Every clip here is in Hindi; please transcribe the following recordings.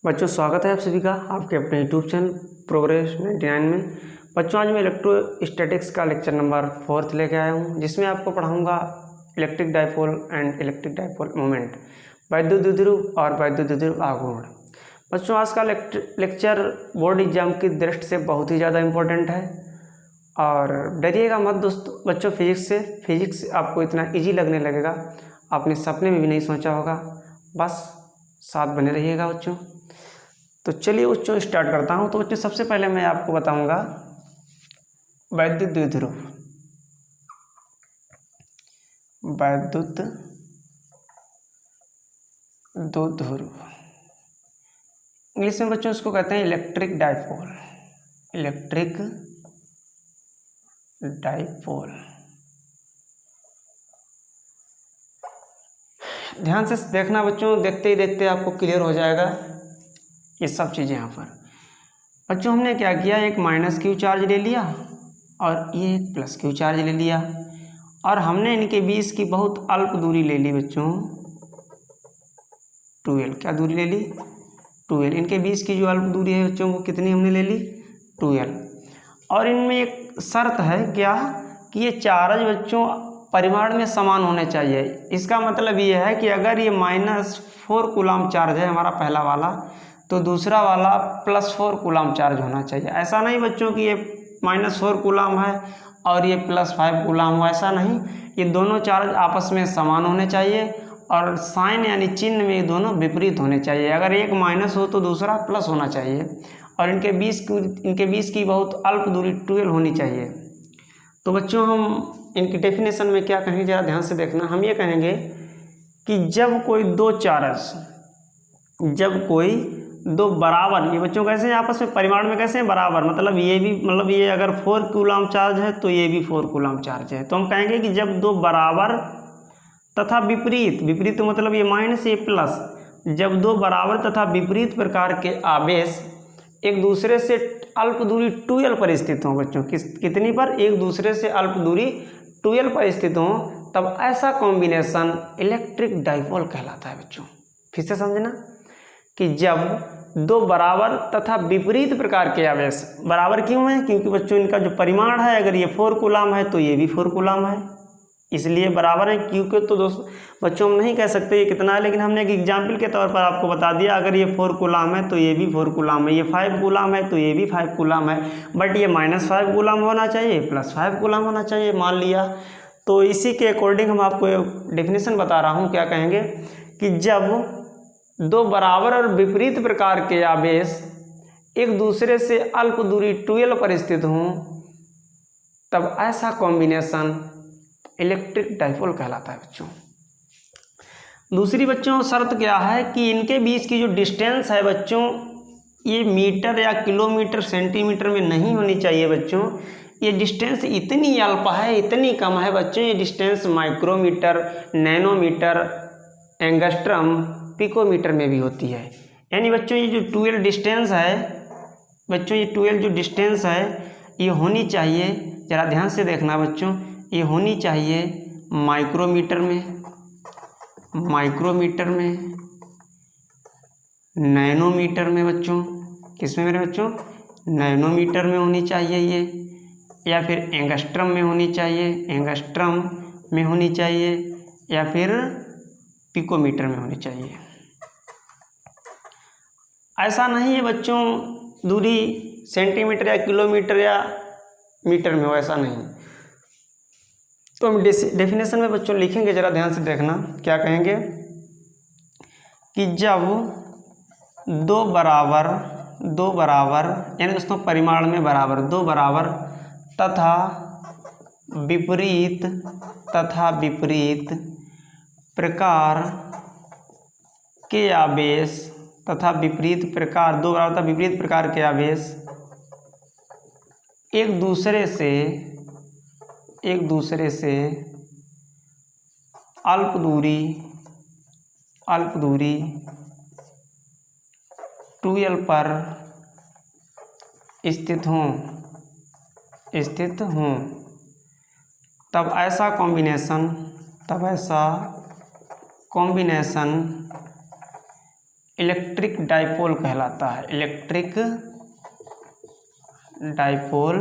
बच्चों स्वागत है आप सभी का आपके अपने यूट्यूब चैनल प्रोग्रेस 99 में। बच्चों आज मैं इलेक्ट्रोस्टैटिक्स का लेक्चर नंबर 4 लेके आया हूँ, जिसमें आपको पढ़ाऊँगा electric dipole and electric dipole moment, वैद्युत द्विध्रुव और वैद्युत द्विध्रुव आघूर्ण। बच्चों आज का लेक्चर बोर्ड एग्जाम की दृष्टि से बहुत ही ज़्यादा इम्पोर्टेंट है और डरिएगा मत दोस्तों। बच्चों फिजिक्स आपको इतना ईजी लगने लगेगा, आपने सपने में भी नहीं सोचा होगा। बस साथ बने रहिएगा बच्चों। तो चलिए बच्चों स्टार्ट करता हूँ। तो बच्चों सबसे पहले मैं आपको बताऊंगा वैद्युत द्विध्रुव। वैद्युत द्विध्रुव इंग्लिश में बच्चों इसको कहते हैं इलेक्ट्रिक डाइपोल। Electric dipole. ध्यान से देखना बच्चों, देखते ही देखते आपको क्लियर हो जाएगा ये सब चीज़ें। यहाँ पर बच्चों हमने क्या किया, एक माइनस क्यू चार्ज ले लिया और ये एक प्लस क्यू चार्ज ले लिया और हमने इनके बीच की बहुत अल्प दूरी ले ली बच्चों, 2l। क्या दूरी ले ली? 2l। इनके बीच की जो अल्प दूरी है बच्चों वो कितनी हमने ले ली? 2l। और इनमें एक शर्त है क्या, कि ये चार्ज बच्चों परिमाण में समान होने चाहिए। इसका मतलब ये है कि अगर ये -4 कूलम चार्ज है हमारा पहला वाला, तो दूसरा वाला +4 कूलम चार्ज होना चाहिए। ऐसा नहीं बच्चों कि ये -4 कूलम है और ये +5 कूलम हो, ऐसा नहीं। ये दोनों चार्ज आपस में समान होने चाहिए और साइन यानी चिन्ह में ये दोनों विपरीत होने चाहिए। अगर एक माइनस हो तो दूसरा प्लस होना चाहिए और इनके बीच की बहुत अल्प दूरी 2l होनी चाहिए। तो बच्चों हम इनकी डेफिनेशन में क्या कहेंगे, ज़रा ध्यान से देखना। हम ये कहेंगे कि जब कोई दो बराबर, ये बच्चों कैसे हैं आपस में परिमाण में कैसे हैं? बराबर। मतलब ये अगर 4 कूलम चार्ज है तो ये भी 4 कूलम चार्ज है। तो हम कहेंगे कि जब दो बराबर तथा विपरीत तो मतलब ये माइनस ये प्लस, जब दो बराबर तथा विपरीत प्रकार के आवेश एक दूसरे से अल्प दूरी 2l पर स्थित हों बच्चों, कितनी पर? एक दूसरे से अल्प दूरी 2l पर स्थित हों, तब ऐसा कॉम्बिनेशन इलेक्ट्रिक डाइपोल कहलाता है बच्चों। फिर से समझना कि जब दो बराबर तथा विपरीत प्रकार के आवेश, बराबर क्यों है? क्योंकि बच्चों इनका जो परिमाण है, अगर ये 4 कूलम है तो ये भी 4 कूलम है, इसलिए बराबर है। क्योंकि तो दोस्तों बच्चों हम नहीं कह सकते ये कितना है, लेकिन हमने एक एग्जाम्पल के तौर पर आपको बता दिया। अगर ये 4 कूलम है तो ये भी 4 कूलम है, ये 5 कूलम है तो ये भी 5 कूलम है, बट ये -5 कूलम होना चाहिए, +5 कूलम होना चाहिए, मान लिया। तो इसी के अकॉर्डिंग हम आपको डेफिनेशन बता रहा हूँ। क्या कहेंगे कि जब दो बराबर और विपरीत प्रकार के आवेश एक दूसरे से अल्प दूरी 2l पर स्थित हों, तब ऐसा कॉम्बिनेशन इलेक्ट्रिक डाइपोल कहलाता है बच्चों। दूसरी बच्चों शर्त क्या है कि इनके बीच की जो डिस्टेंस है बच्चों, ये मीटर या किलोमीटर सेंटीमीटर में नहीं होनी चाहिए बच्चों। ये डिस्टेंस इतनी अल्प है, इतनी कम है बच्चों। ये distance micrometer, nanometer, angstrom, picometer में भी होती है। यानी बच्चों ये जो 2l डिस्टेंस है बच्चों, ये 2l जो डिस्टेंस है ये होनी चाहिए, ज़रा ध्यान से देखना बच्चों, ये होनी चाहिए माइक्रोमीटर में, नैनोमीटर में बच्चों। किसमें मेरे बच्चों? नैनोमीटर में होनी चाहिए ये, या फिर एंगस्ट्रम में होनी चाहिए, या फिर पिकोमीटर में होनी चाहिए। ऐसा नहीं है बच्चों दूरी सेंटीमीटर या किलोमीटर या मीटर में हो, ऐसा नहीं। तो हम डेफिनेशन में बच्चों लिखेंगे, ज़रा ध्यान से देखना। क्या कहेंगे कि जब दो बराबर यानी दोस्तों परिमाण में बराबर, दो बराबर तथा विपरीत प्रकार के आवेश दो बराबर तथा विपरीत प्रकार के आवेश एक दूसरे से अल्प दूरी 2l पर स्थित हों, तब ऐसा कॉम्बिनेशन इलेक्ट्रिक डाइपोल कहलाता है। इलेक्ट्रिक डाइपोल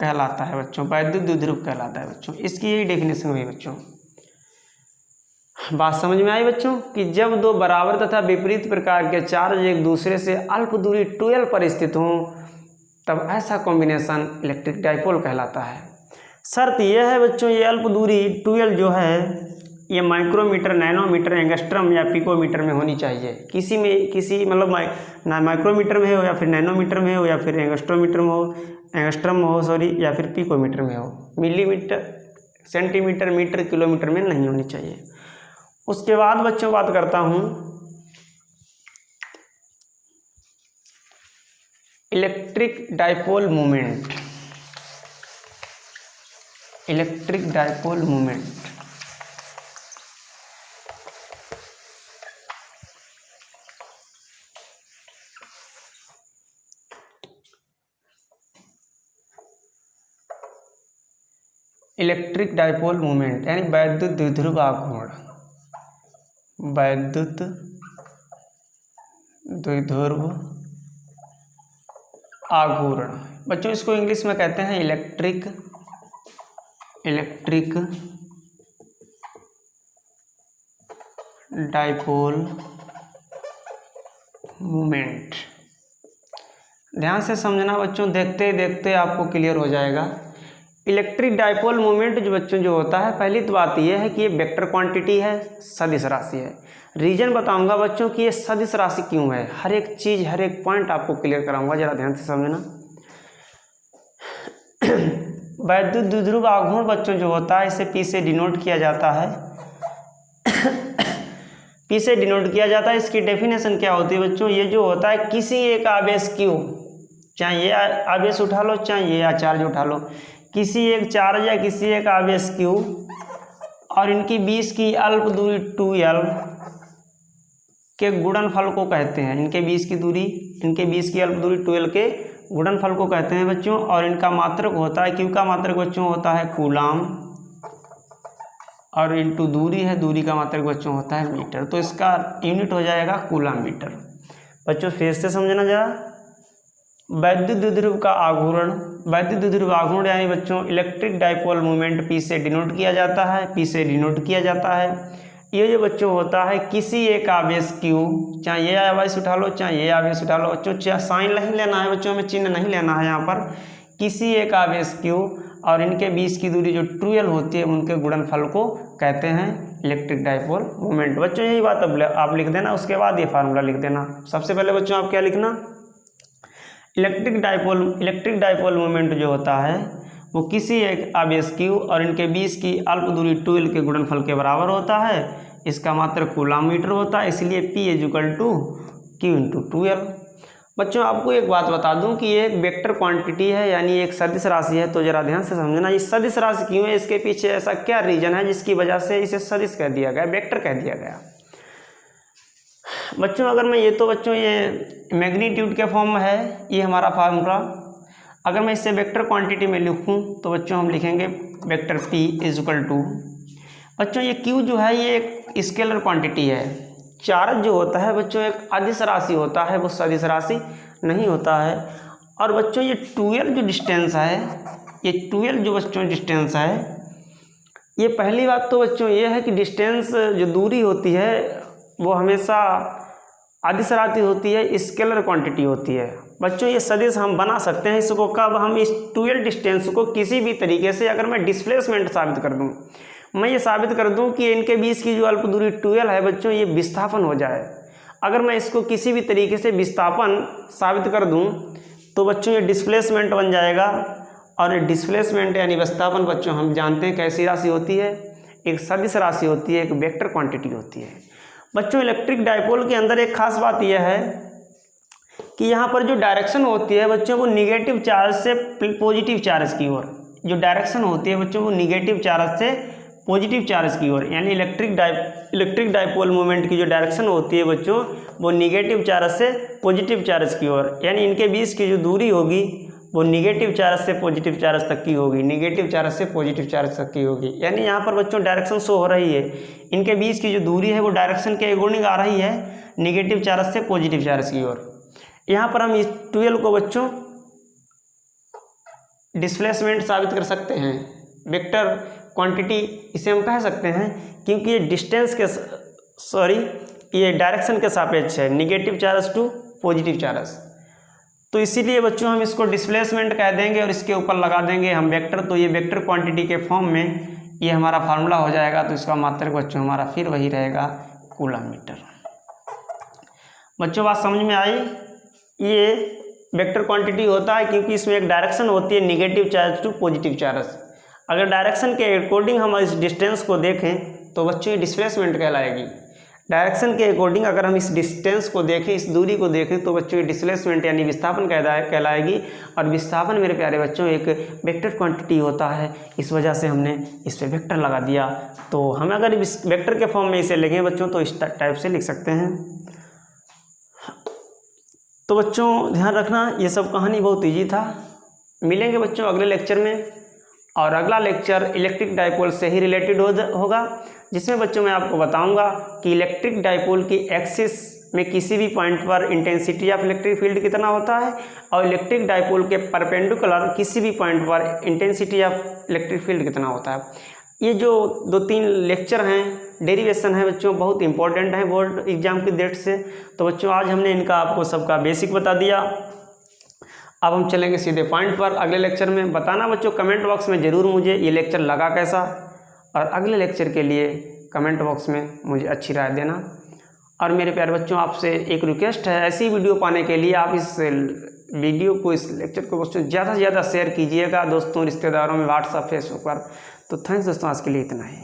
कहलाता है बच्चों, वैद्युत द्विध्रुव कहलाता है बच्चों। इसकी यही डेफिनेशन हुई बच्चों। बात समझ में आई बच्चों कि जब दो बराबर तथा विपरीत प्रकार के चार्ज एक दूसरे से अल्प दूरी 12 पर स्थित हों तब ऐसा कॉम्बिनेशन इलेक्ट्रिक डाइपोल कहलाता है। शर्त यह है बच्चों, ये अल्प दूरी 12 जो है ये माइक्रोमीटर, नैनोमीटर, एंगस्ट्रम या पिकोमीटर में होनी चाहिए। किसी मतलब ना माइक्रोमीटर में हो या फिर नैनोमीटर में हो या फिर एंगस्ट्रम में हो सॉरी, या फिर पिकोमीटर में हो। मिलीमीटर, सेंटीमीटर, मीटर, किलोमीटर में नहीं होनी चाहिए। उसके बाद बच्चों बात करता हूँ electric dipole moment. Electric dipole moment electric dipole moment यानी वैद्युत द्विध्रुव आघूर्ण। वैद्युत द्विध्रुव आघूर्ण बच्चों, इसको इंग्लिश में कहते हैं इलेक्ट्रिक डाइपोल मोमेंट। ध्यान से समझना बच्चों, देखते देखते आपको क्लियर हो जाएगा। इलेक्ट्रिक डाइपोल मोमेंट जो बच्चों जो होता है, पहली तो बात यह है कि ये वेक्टर क्वांटिटी है, सदिश राशि है। रीजन बताऊंगा बच्चों कि ये सदिश राशि क्यों है, हर एक चीज हर एक पॉइंट आपको क्लियर कराऊंगा, जरा ध्यान से समझना। वैद्युत द्विध्रुव आघूर्ण बच्चों जो होता है, इसे P से डिनोट किया जाता है। P से डिनोट किया जाता है। इसकी डेफिनेशन क्या होती है बच्चों, ये जो होता है किसी एक आवेश Q, चाहे ये आवेश उठा लो चाहे ये चार्ज उठा लो, किसी एक चार्ज या किसी एक आवेश Q और इनकी बीच की अल्प दूरी 2L के गुणनफल को कहते हैं। इनके बीच की अल्प दूरी 2L के गुणनफल को कहते हैं बच्चों। और इनका मात्रक होता है, Q का मात्रक बच्चों होता है कूलाम, और इंटू दूरी है, दूरी का मात्रक बच्चों होता है मीटर। तो इसका यूनिट हो जाएगा कूलाम मीटर। बच्चों फिर से समझना जरा, वैद्युत द्विध्रुव का आघूर्ण, वैद्युत द्विध्रुव आघूर्ण यानी बच्चों इलेक्ट्रिक डाइपोल मोमेंट P से डिनोट किया जाता है। ये जो बच्चों होता है किसी एक आवेश Q, चाहे ये आवेश उठा लो चाहे ये आवेश उठा लो बच्चों, चाहे साइन नहीं लेना है बच्चों, हमें चिन्ह नहीं लेना है यहाँ पर। किसी एक आवेश Q और इनके बीच की दूरी जो 2L होती है, उनके गुणनफल को कहते हैं इलेक्ट्रिक डाइपोल मोमेंट। बच्चों यही बात अब आप लिख देना, उसके बाद ये फार्मूला लिख देना। सबसे पहले बच्चों आप क्या लिखना, इलेक्ट्रिक डाइपोल मोमेंट जो होता है वो किसी एक आवेश Q और इनके बीच की अल्प दूरी 2L के गुणनफल के बराबर होता है। इसका मात्रक कूलाम मीटर होता है, इसलिए P = Q × 2L। बच्चों आपको एक बात बता दूं कि ये एक वेक्टर क्वांटिटी है, यानी एक सदिश राशि है। तो जरा ध्यान से समझना, ये सदिश राशि क्यों है, इसके पीछे ऐसा क्या रीजन है जिसकी वजह से इसे सदिश कह दिया गया, वेक्टर कह दिया गया। बच्चों अगर मैं ये मैग्नीट्यूड के फॉर्म में है ये हमारा फार्मूला, अगर मैं इसे वेक्टर क्वांटिटी में लिखूं तो बच्चों हम लिखेंगे वेक्टर P = बच्चों ये Q जो है ये एक स्केलर क्वांटिटी है। चार्ज जो होता है बच्चों एक अदिश राशि होता है, वो सदिश राशि नहीं होता है। और बच्चों ये 2L जो डिस्टेंस है, ये 2L जो बच्चों डिस्टेंस है, ये पहली बात तो बच्चों ये है कि डिस्टेंस जो दूरी होती है वो हमेशा अदिश राशि होती है, स्केलर क्वांटिटी होती है। बच्चों ये सदिश हम बना सकते हैं इसको कब, हम इस 2L डिस्टेंस को किसी भी तरीके से, अगर मैं डिस्प्लेसमेंट साबित कर दूं, मैं ये साबित कर दूं कि इनके बीच की जो अल्प दूरी 2L है बच्चों ये विस्थापन हो जाए, अगर मैं इसको किसी भी तरीके से विस्थापन साबित कर दूं तो बच्चों ये डिस्प्लेसमेंट बन जाएगा। और ये डिस्प्लेसमेंट यानी विस्थापन बच्चों हम जानते हैं कैसी राशि होती है, एक सदिश राशि होती है, एक वेक्टर क्वांटिटी होती है। बच्चों इलेक्ट्रिक डाइपोल के अंदर एक खास बात यह है कि यहाँ पर जो डायरेक्शन होती है बच्चों वो निगेटिव चार्ज से पॉजिटिव चार्ज की ओर, जो डायरेक्शन होती है बच्चों वो निगेटिव चार्ज से पॉजिटिव चार्ज की ओर, यानी इलेक्ट्रिक डाइपोल मोमेंट की जो डायरेक्शन होती है बच्चों वो निगेटिव चार्ज से पॉजिटिव चार्ज की ओर, यानी इनके बीच की जो दूरी होगी वो निगेटिव चार्ज से पॉजिटिव चार्ज तक की होगी, निगेटिव चार्ज से पॉजिटिव चार्ज तक की होगी। यानी यहाँ पर बच्चों डायरेक्शन शो हो रही है, इनके बीच की जो दूरी है वो डायरेक्शन के अकॉर्डिंग आ रही है, निगेटिव चार्ज से पॉजिटिव चार्ज की ओर। यहाँ पर हम इस 12 को बच्चों डिस्प्लेसमेंट साबित कर सकते हैं, वेक्टर क्वांटिटी इसे हम कह सकते हैं, क्योंकि ये डिस्टेंस के ये डायरेक्शन के सापेक्ष है, negative charge to positive charge. तो इसीलिए बच्चों हम इसको डिस्प्लेसमेंट कह देंगे और इसके ऊपर लगा देंगे हम वेक्टर। तो ये वेक्टर क्वांटिटी के फॉर्म में ये हमारा फार्मूला हो जाएगा। तो इसका मात्रक बच्चों हमारा फिर वही रहेगा, कूलम मीटर। बच्चों बात समझ में आई? ये वेक्टर क्वांटिटी होता है क्योंकि इसमें एक डायरेक्शन होती है, negative charge to positive charge. अगर डायरेक्शन के अकॉर्डिंग हम इस डिस्टेंस को देखें तो बच्चों ये डिस्प्लेसमेंट कहलाएगी। डायरेक्शन के अकॉर्डिंग अगर हम इस डिस्टेंस को देखें, इस दूरी को देखें, तो बच्चों ये डिस्प्लेसमेंट यानी विस्थापन कहलाएगी। और विस्थापन मेरे प्यारे बच्चों एक वेक्टर क्वांटिटी होता है, इस वजह से हमने इस पर वेक्टर लगा दिया। तो हम अगर इस वेक्टर के फॉर्म में इसे लिखें बच्चों तो इस टाइप से लिख सकते हैं। तो बच्चों ध्यान रखना, ये सब कहानी बहुत ईजी था। मिलेंगे बच्चों अगले लेक्चर में, और अगला लेक्चर इलेक्ट्रिक डाइपोल से ही रिलेटेड होगा, जिसमें बच्चों मैं आपको बताऊंगा कि इलेक्ट्रिक डाइपोल की एक्सिस में किसी भी पॉइंट पर इंटेंसिटी ऑफ इलेक्ट्रिक फील्ड कितना होता है, और इलेक्ट्रिक डाइपोल के परपेंडिकुलर किसी भी पॉइंट पर इंटेंसिटी ऑफ इलेक्ट्रिक फील्ड कितना होता है। ये जो 2-3 लेक्चर हैं, डेरिवेशन है बच्चों, बहुत इंपॉर्टेंट है बोर्ड एग्जाम की डेट से। तो बच्चों आज हमने इनका आपको सबका बेसिक बता दिया। अब हम चलेंगे सीधे पॉइंट पर अगले लेक्चर में। बताना बच्चों कमेंट बॉक्स में ज़रूर मुझे ये लेक्चर लगा कैसा, और अगले लेक्चर के लिए कमेंट बॉक्स में मुझे अच्छी राय देना। और मेरे प्यारे बच्चों आपसे एक रिक्वेस्ट है, ऐसी वीडियो पाने के लिए आप इस वीडियो को, इस लेक्चर को बच्चों ज़्यादा से ज़्यादा शेयर कीजिएगा दोस्तों, रिश्तेदारों में, व्हाट्सएप, फेसबुक पर। तो थैंक्स दोस्तों, आज के लिए इतना ही।